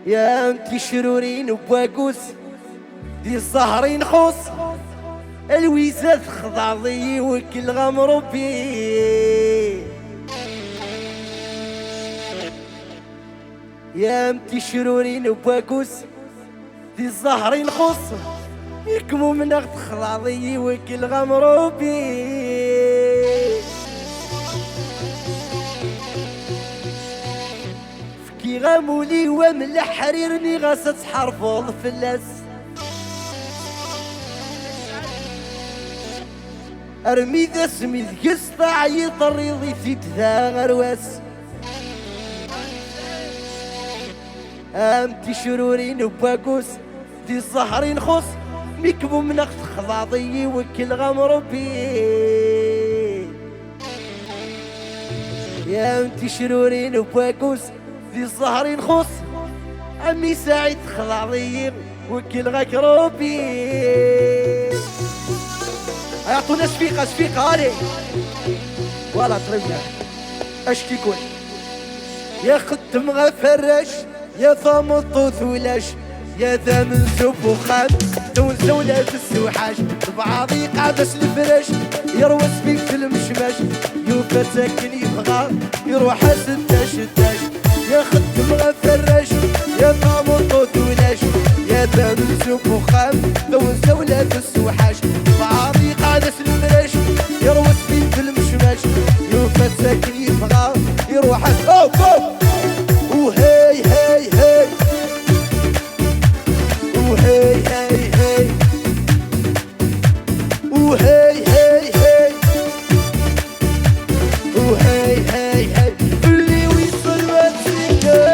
يا انتي شرورين وبواقوس دي الزهرين خوص الويزات خضعضي وكل غمربي. يا انتي شرورين وبواقوس دي الزهرين خوص يكمو من اخت خضعضي وكل غمربي. كي غامولي وملح حريرني غاسة حرفوض فلاس ارمي ذا سمي القصة يطريضي في ذا غرواس. امتي شرورين وباقوس دي الزهرين خص ميكبو من اخت خضاضي وكل غمربي. يا امتي شرورين وباقوس دي الزهرين خص عمي سعيد خضاضي وكل غاك ربي. يعطونا شفيقة هالي ولا طريقنا اش كيكون يا خدم غفرش يا ثامط ثولاش يا ذا من سب وخام دون زولة السوحاش بعضي قعدس الفرش يروس بيك في المشماش يوفا ساكن يبغى يروح ستاش يا خدم غفرش يا ثامط ثولاش يا ذا من سب وخام دون زولة السوحاش بعضي قعدس الفرش يروس بيك في المشماش يوفا ساكن يبغى يروح وهي هي هي وهي هي هي وهي هي هي وهي هي هي اللي ويصل واتسكر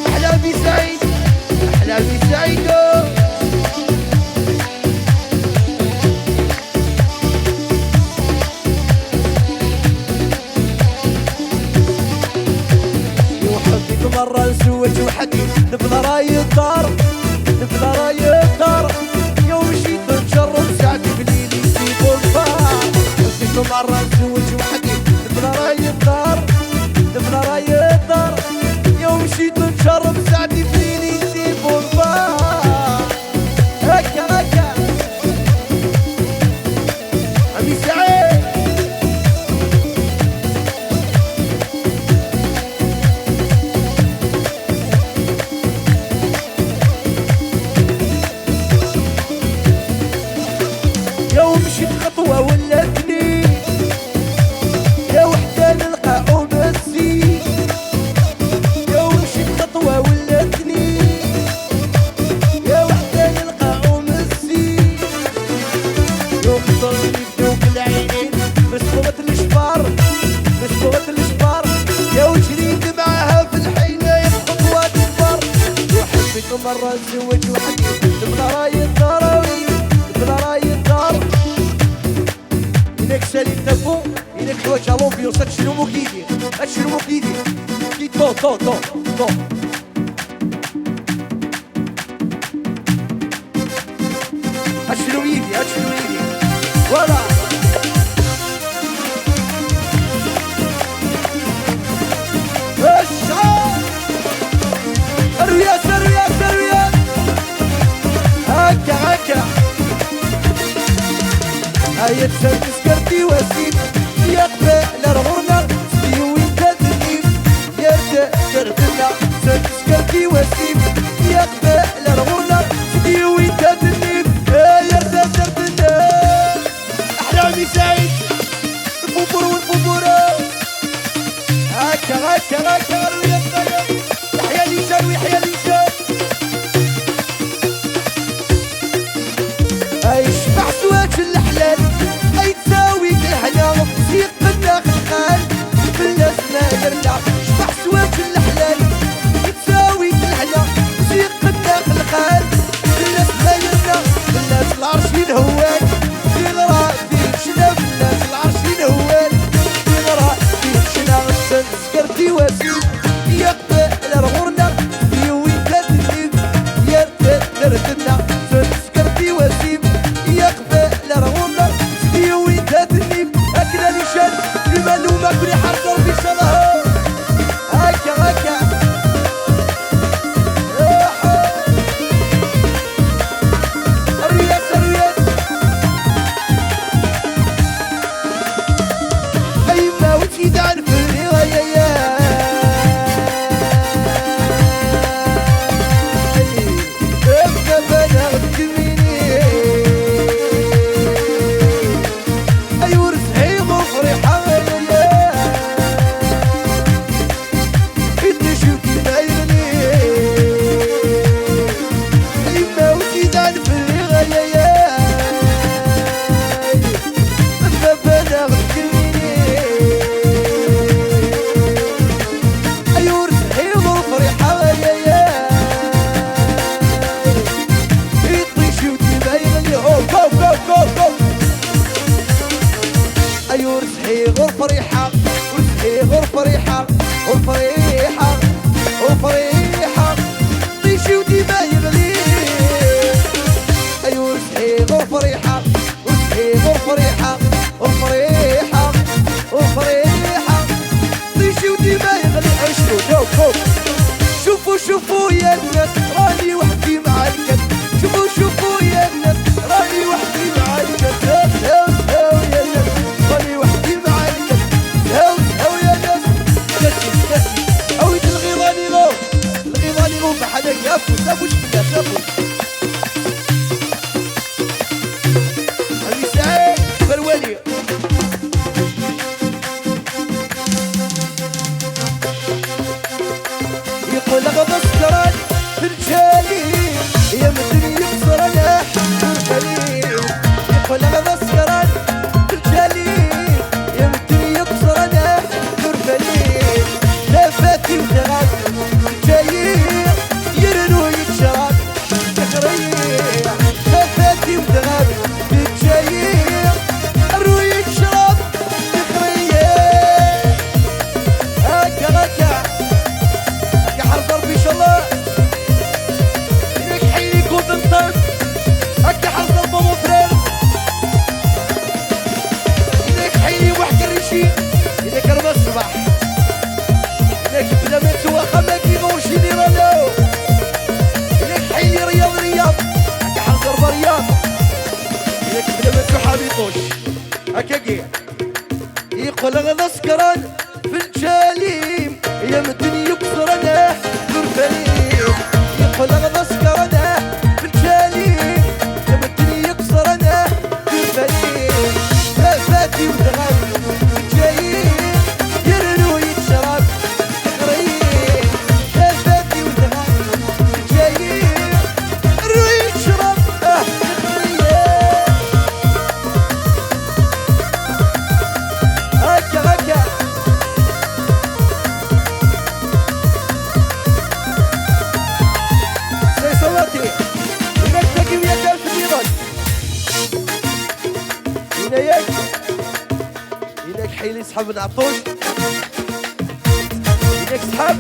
أحلامي سعيد أحلامي سعيدة. مرة نسوج وحدي نبدا راي الدار نبدا راي الدار يوم مشيت نجرب ساعتي بليلي يسيبوا الفار. نسيت مرة نسوج وحدي نبدا راي الدار نبدا راي الدار يوم مشيت نجرب ساعتي بليلي يسيبوا الفار. هكا عمي سعيد مشيت خطوة ولا اثنين يا وحدة نلقى أمسي يا مشيت خطوة ولا اثنين يا وحدة نلقى أمسي يوم ضرني بدوك العينين مسبوغة الشبار مسبوغة الشبار يا وجريت معاها في الحينة يا خطوة البر. وحبيت مرة نزوج وحدي نبغى راي الدار نبغى راي الدار إنك سالي التفو إنك حواج لومبيونس هادشي مو كيدير هادشي مو كيدير كي دو هادشي لو يدي فوالا. الشعار الرياس هكا هيا تسلك سكرتي وسيم يا قبال الغرنة سدي وين تدنيم يا تردنا تسلك سكرتي وسيم يا قبال الغرنة سدي وين تدنيم يا تردنا. أحلامي سعيد البوبور والبوبورة هكا يحيى الإنسان ويحيى الإنسان يشبع سواج الحلال اي تساوي الهنا سيق الداخل خال في الناس ما يرجع. شبع سواج الحلال تساوي الهنا سيق الداخل خال في الناس ما يرجع. الناس العرشين هوان في غراء في شنا الناس العرشين هوان في غراء في شنا غسل سكرتي واسيل شوفوا شوفوا يا الناس راني وحدي مع الكل. شوفوا شوفوا يا الناس راني وحدي مع الكل. هاو هاو يا ناس راني وحدي مع الكل. هاو هاو يا ناس كاسي عود الغيضاني غو بحالك يافو سافو شبيا سافو علي سعيد بالولي. يقول غضا سكران في رجالي يا مدني يكسر انا ترفلي. يقول غضا سكران في رجالي يا مدني يكسر انا ترفلي. لا فاتي وتغاب جاي يرنو يتشرب تخريع. لا فاتي وتغاب جاي يرنو يتشرب تخريع. هكا حرف ضربي ان شاء الله ليك حيك وتنطر. هكا حرف ضربه مو فرير ليك حي وحكي الريشي ليك ربا الصباح ليك بلا ما تسوى خماكي غورشيني رانو ليك حي رياض. هكا حرف ضربه رياض ليك بلا ما تسوى حبيطوش. هكا كي يقول غدا سكران في الجليم يا مدني يكسر انا ترفلي. يقول غدا سكر انا في الجليم يا مدني يكسر انا ترفلي. فاتي وتغاب جاي يرنو يتشرب تخريب. فاتي وتغاب جاي يرنو يتشرب تخريب. هكا صلاتي هناك تقي وياك الف نيران. هناك حيل يسحب العطوش. هناك سحب